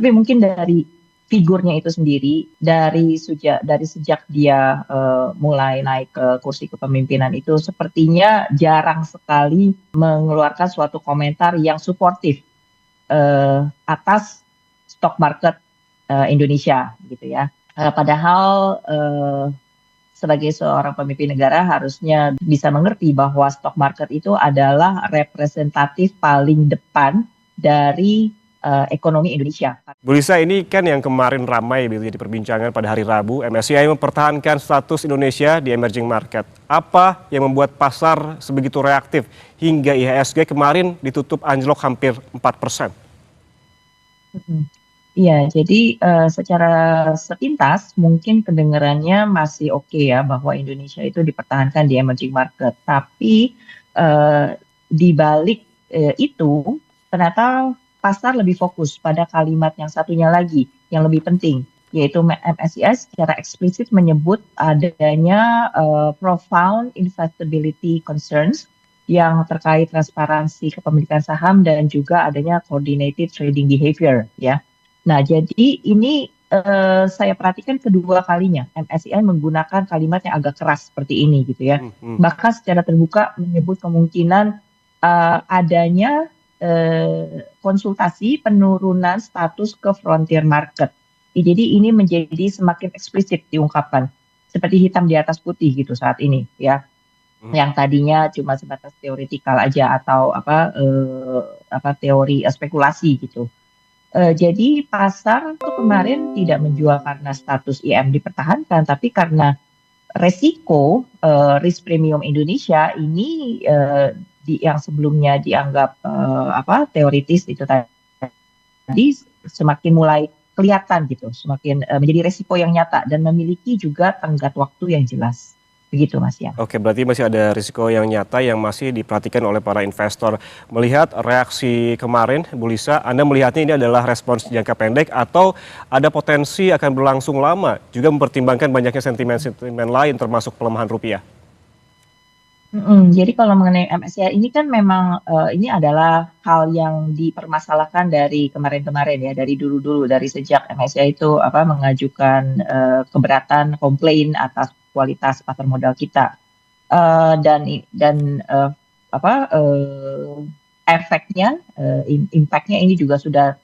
Tapi mungkin dari figurnya itu sendiri, dari sejak dia mulai naik ke kursi kepemimpinan itu sepertinya jarang sekali mengeluarkan suatu komentar yang suportif atas stock market Indonesia gitu ya. Padahal sebagai seorang pemimpin negara harusnya bisa mengerti bahwa stock market itu adalah representatif paling depan dari ekonomi Indonesia. Bu Lisa, ini kan yang kemarin ramai jadi perbincangan pada hari Rabu, MSCI mempertahankan status Indonesia di emerging market. Apa yang membuat pasar sebegitu reaktif hingga IHSG kemarin ditutup anjlok hampir 4%? Iya, jadi secara sepintas mungkin kedengarannya masih oke ya bahwa Indonesia itu dipertahankan di emerging market. Tapi di balik itu ternyata pasar lebih fokus pada kalimat yang satunya lagi yang lebih penting, yaitu MSCI secara eksplisit menyebut adanya profound investability concerns yang terkait transparansi kepemilikan saham dan juga adanya coordinated trading behavior ya. Nah, jadi ini saya perhatikan kedua kalinya MSCI menggunakan kalimat yang agak keras seperti ini gitu ya. Bahkan secara terbuka menyebut kemungkinan adanya konsultasi penurunan status ke frontier market. Jadi ini menjadi semakin eksplisit diungkapkan seperti hitam di atas putih gitu saat ini ya. Yang tadinya cuma sebatas teoretikal aja atau teori spekulasi gitu. Jadi pasar itu kemarin tidak menjual karena status IM dipertahankan, tapi karena resiko risk premium Indonesia ini yang sebelumnya dianggap teoritis itu tadi semakin mulai kelihatan gitu, semakin menjadi resiko yang nyata dan memiliki juga tenggat waktu yang jelas. Begitu Mas Yan. Oke, berarti masih ada risiko yang nyata yang masih diperhatikan oleh para investor. Melihat reaksi kemarin, Bu Lisa, Anda melihatnya ini adalah respons jangka pendek atau ada potensi akan berlangsung lama, juga mempertimbangkan banyaknya sentimen-sentimen lain termasuk pelemahan rupiah? Jadi kalau mengenai MSCI ini kan memang ini adalah hal yang dipermasalahkan dari kemarin-kemarin ya, dari dulu-dulu, dari sejak MSCI itu mengajukan keberatan komplain atas kualitas pasar modal kita. Dan efeknya, impactnya ini juga sudah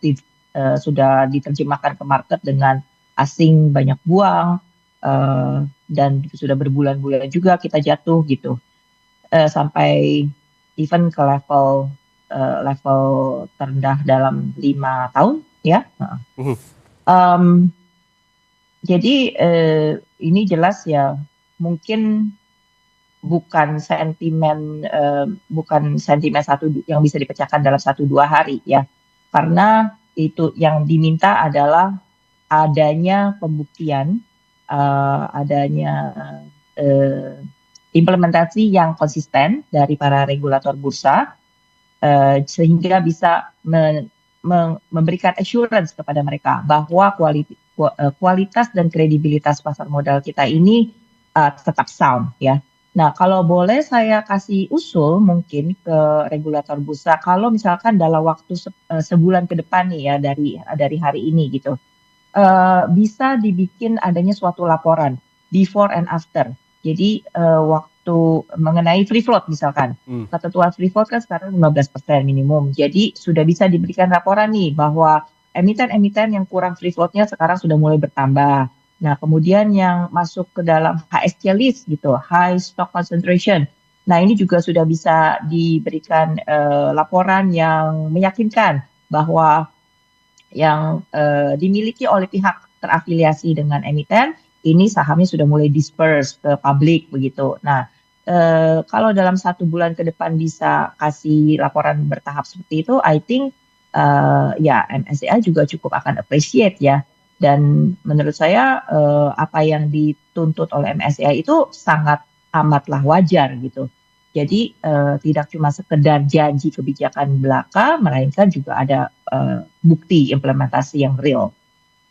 diterjemahkan ke market dengan asing banyak buang dan sudah berbulan-bulan juga kita jatuh gitu sampai even ke level terendah dalam 5 tahun ya. Jadi ini jelas ya mungkin bukan sentimen satu yang bisa dipecahkan dalam 1-2 hari ya, karena itu yang diminta adalah adanya pembuktian, adanya implementasi yang konsisten dari para regulator bursa sehingga bisa memberikan assurance kepada mereka bahwa kualitas dan kredibilitas pasar modal kita ini tetap sound ya. Nah, kalau boleh saya kasih usul mungkin ke regulator bursa, kalau misalkan dalam waktu sebulan ke depan nih ya dari hari ini gitu, bisa dibikin adanya suatu laporan before and after. Jadi waktu mengenai free float misalkan, ketentuan free float kan sekarang 15% minimum. Jadi sudah bisa diberikan laporan nih bahwa emiten-emiten yang kurang free floatnya sekarang sudah mulai bertambah. Nah, kemudian yang masuk ke dalam HSC list gitu, high stock concentration. Nah, ini juga sudah bisa diberikan laporan yang meyakinkan bahwa yang dimiliki oleh pihak terafiliasi dengan emiten, ini sahamnya sudah mulai disperse ke publik begitu. Nah, kalau dalam 1 bulan ke depan bisa kasih laporan bertahap seperti itu, I think ya MSCI juga cukup akan appreciate ya. Dan menurut saya apa yang dituntut oleh MSCI itu sangat amatlah wajar gitu. Jadi tidak cuma sekedar janji kebijakan belaka, melainkan juga ada bukti implementasi yang real.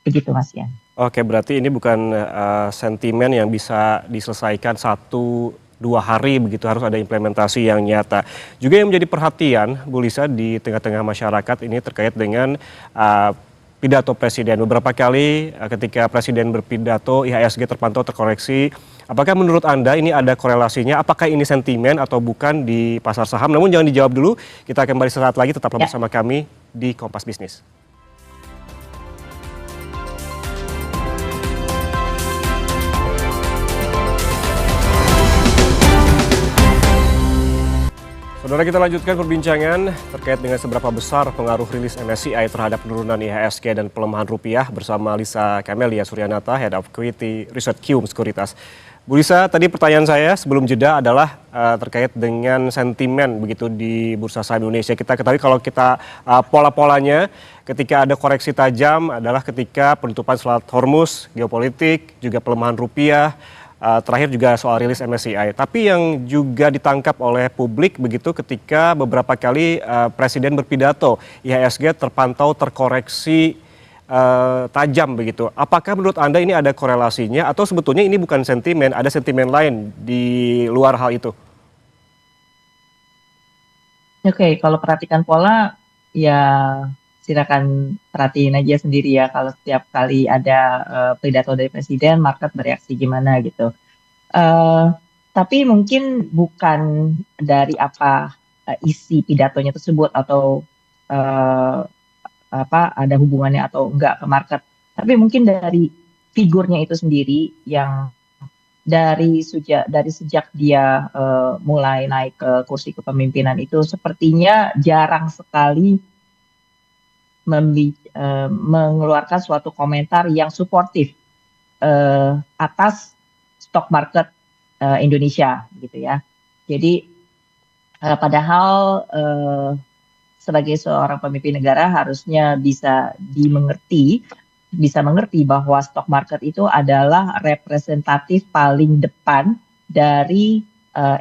Begitu Mas Yan. Oke, berarti ini bukan sentimen yang bisa diselesaikan 1-2 hari begitu, harus ada implementasi yang nyata. Juga yang menjadi perhatian Bu Lisa di tengah-tengah masyarakat ini terkait dengan pidato Presiden. Beberapa kali ketika Presiden berpidato, IHSG terpantau terkoreksi. Apakah menurut Anda ini ada korelasinya? Apakah ini sentimen atau bukan di pasar saham? Namun jangan dijawab dulu. Kita akan kembali sesaat lagi. Tetaplah bersama kami di Kompas Bisnis. Saudara, kita lanjutkan perbincangan terkait dengan seberapa besar pengaruh rilis MSCI terhadap penurunan IHSG dan pelemahan rupiah bersama Lisa Camelia Suryanata, Head of Equity Research Qum Sekuritas. Bu Lisa, tadi pertanyaan saya sebelum jeda adalah terkait dengan sentimen begitu di Bursa Saham Indonesia. Kita ketahui kalau kita pola-polanya ketika ada koreksi tajam adalah ketika penutupan Selat Hormuz, geopolitik, juga pelemahan rupiah. Terakhir juga soal rilis MSCI. Tapi yang juga ditangkap oleh publik begitu ketika beberapa kali Presiden berpidato, IHSG terpantau terkoreksi tajam begitu. Apakah menurut Anda ini ada korelasinya atau sebetulnya ini bukan sentimen, ada sentimen lain di luar hal itu? Oke, kalau perhatikan pola, ya silakan perhatiin aja sendiri ya kalau setiap kali ada pidato dari presiden, market bereaksi gimana gitu. Tapi mungkin bukan dari apa isi pidatonya tersebut atau ada hubungannya atau enggak ke market. Tapi mungkin dari figurnya itu sendiri yang dari sejak dia mulai naik ke kursi kepemimpinan itu sepertinya jarang sekali mengeluarkan suatu komentar yang suportif atas stock market Indonesia gitu ya. Jadi padahal sebagai seorang pemimpin negara harusnya bisa mengerti bahwa stock market itu adalah representatif paling depan dari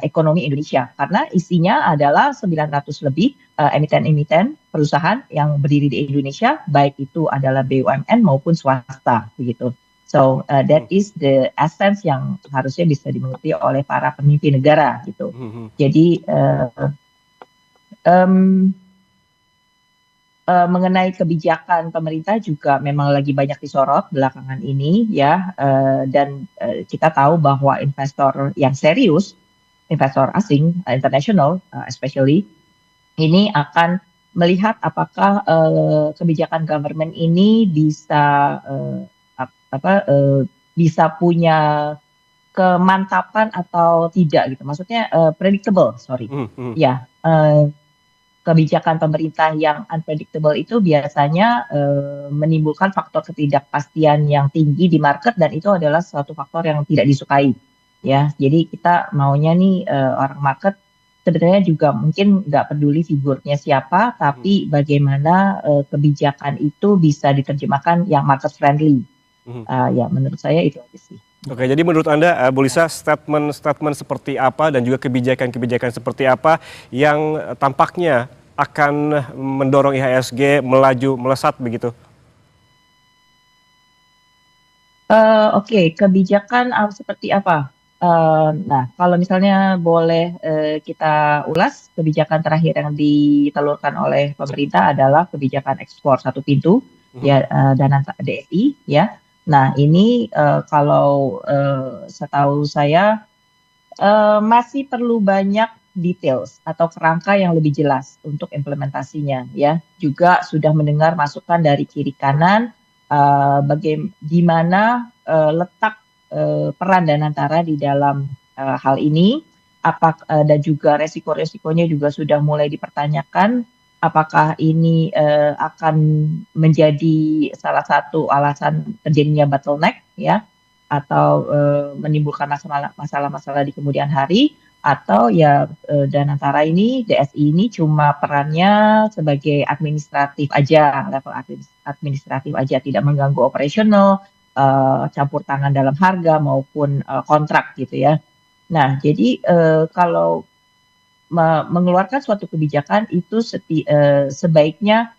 ekonomi Indonesia karena isinya adalah 900 lebih emiten-emiten perusahaan yang berdiri di Indonesia, baik itu adalah BUMN maupun swasta begitu. So that is the essence yang harusnya bisa dimengerti oleh para pemimpin negara gitu. Jadi mengenai kebijakan pemerintah juga memang lagi banyak disorot belakangan ini ya, dan kita tahu bahwa investor yang serius, investor asing, international especially, ini akan melihat apakah kebijakan government ini bisa bisa punya kemantapan atau tidak gitu. Maksudnya predictable, ya. Kebijakan pemerintah yang unpredictable itu biasanya menimbulkan faktor ketidakpastian yang tinggi di market dan itu adalah suatu faktor yang tidak disukai. Ya, jadi kita maunya nih orang market sebenarnya juga mungkin nggak peduli figurnya siapa, tapi bagaimana kebijakan itu bisa diterjemahkan yang market friendly. Ya, menurut saya itu aja sih. Oke, jadi menurut Anda, Bu Lisa, statement seperti apa dan juga kebijakan-kebijakan seperti apa yang tampaknya akan mendorong IHSG melaju melesat begitu? Oke, kebijakan seperti apa? Nah, kalau misalnya boleh kita ulas, kebijakan terakhir yang ditelurkan oleh pemerintah adalah kebijakan ekspor satu pintu, ya, dana DSI, ya. Nah, ini kalau setahu saya masih perlu banyak details atau kerangka yang lebih jelas untuk implementasinya, ya. Juga sudah mendengar masukan dari kiri kanan, di mana letak peran Danantara di dalam hal ini, dan juga resiko-resikonya juga sudah mulai dipertanyakan. Apakah ini akan menjadi salah satu alasan terjadinya bottleneck, ya, atau menimbulkan masalah-masalah di kemudian hari, atau ya Danantara ini, DSI ini cuma perannya sebagai administratif aja, level administratif aja, tidak mengganggu operasional, campur tangan dalam harga maupun kontrak gitu ya. Nah, jadi kalau mengeluarkan suatu kebijakan itu sebaiknya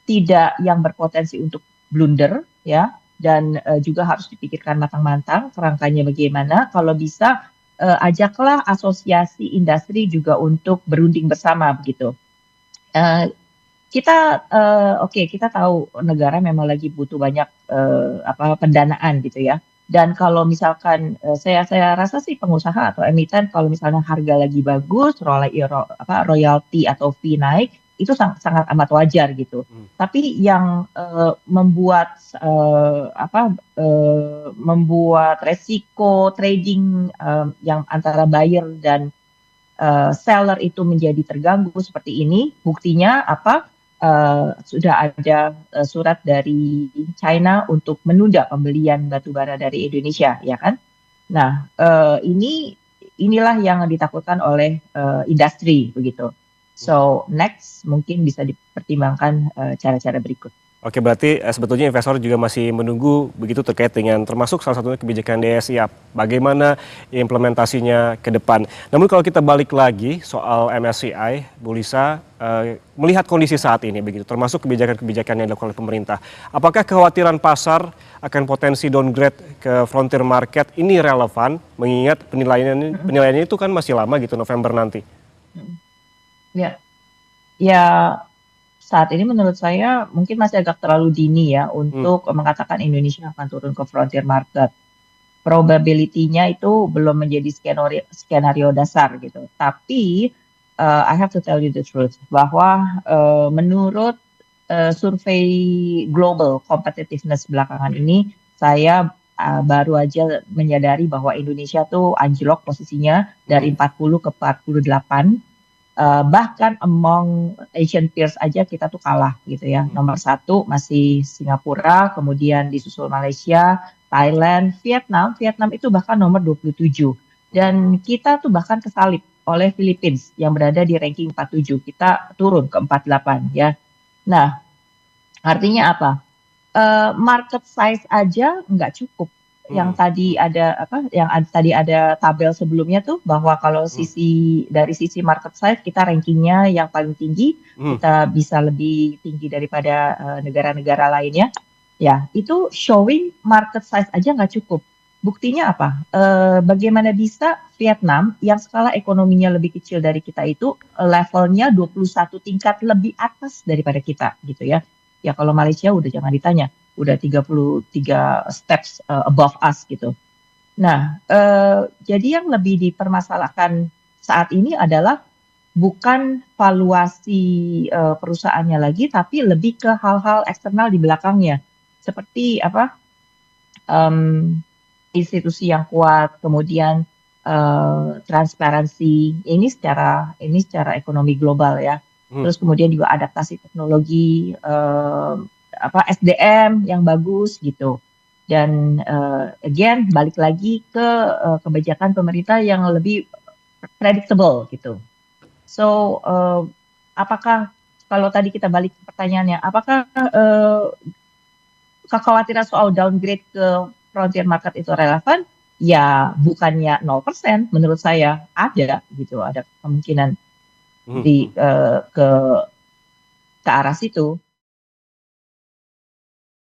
tidak yang berpotensi untuk blunder ya, dan juga harus dipikirkan matang-matang kerangkanya bagaimana. Kalau bisa ajaklah asosiasi industri juga untuk berunding bersama begitu. kita oke, kita tahu negara memang lagi butuh banyak pendanaan gitu ya. Dan kalau misalkan saya rasa sih pengusaha atau emiten kalau misalnya harga lagi bagus, royalti atau fee naik itu sangat, sangat amat wajar gitu. Hmm. Tapi yang membuat resiko trading yang antara buyer dan seller itu menjadi terganggu seperti ini, buktinya apa? Sudah ada surat dari China untuk menunda pembelian batubara dari Indonesia, ya kan? Nah, inilah yang ditakutkan oleh industri begitu. So next mungkin bisa dipertimbangkan cara-cara berikut. Oke, berarti sebetulnya investor juga masih menunggu begitu terkait dengan termasuk salah satunya kebijakan DSI, bagaimana implementasinya ke depan. Namun kalau kita balik lagi soal MSCI, Bu Lisa, melihat kondisi saat ini begitu, termasuk kebijakan-kebijakan yang dilakukan oleh pemerintah, apakah kekhawatiran pasar akan potensi downgrade ke frontier market ini relevan, mengingat penilaiannya itu kan masih lama gitu, November nanti? Ya, ya saat ini menurut saya mungkin masih agak terlalu dini ya untuk mengatakan Indonesia akan turun ke frontier market. Probability-nya itu belum menjadi skenario dasar gitu. Tapi I have to tell you the truth bahwa menurut survei global competitiveness belakangan ini, saya baru aja menyadari bahwa Indonesia tuh anjlok posisinya dari 40 ke 48. Bahkan among Asian peers aja kita tuh kalah gitu ya. Nomor 1 masih Singapura, kemudian disusul Malaysia, Thailand, Vietnam. Vietnam itu bahkan nomor 27. Dan kita tuh bahkan kesalip oleh Philippines yang berada di ranking 47. Kita turun ke 48 ya. Nah, artinya apa? Market size aja nggak cukup. Yang tadi ada tabel sebelumnya tuh bahwa kalau dari sisi market size kita rankingnya yang paling tinggi, kita bisa lebih tinggi daripada negara-negara lainnya. Ya, itu showing market size aja nggak cukup. Buktinya apa? Bagaimana bisa Vietnam yang skala ekonominya lebih kecil dari kita itu levelnya 21 tingkat lebih atas daripada kita gitu ya. Ya kalau Malaysia udah jangan ditanya, udah 33 steps above us gitu. Nah, jadi yang lebih dipermasalahkan saat ini adalah bukan valuasi perusahaannya lagi, tapi lebih ke hal-hal eksternal di belakangnya, seperti institusi yang kuat, kemudian transparansi. Ini secara ekonomi global ya. Terus kemudian juga adaptasi teknologi, SDM yang bagus gitu. Dan again balik lagi ke kebijakan pemerintah yang lebih predictable gitu. So apakah kalau tadi kita balik ke pertanyaannya, apakah kekhawatiran soal downgrade ke frontier market itu relevan? Ya bukannya 0%, menurut saya ada gitu, ada kemungkinan ke arah situ.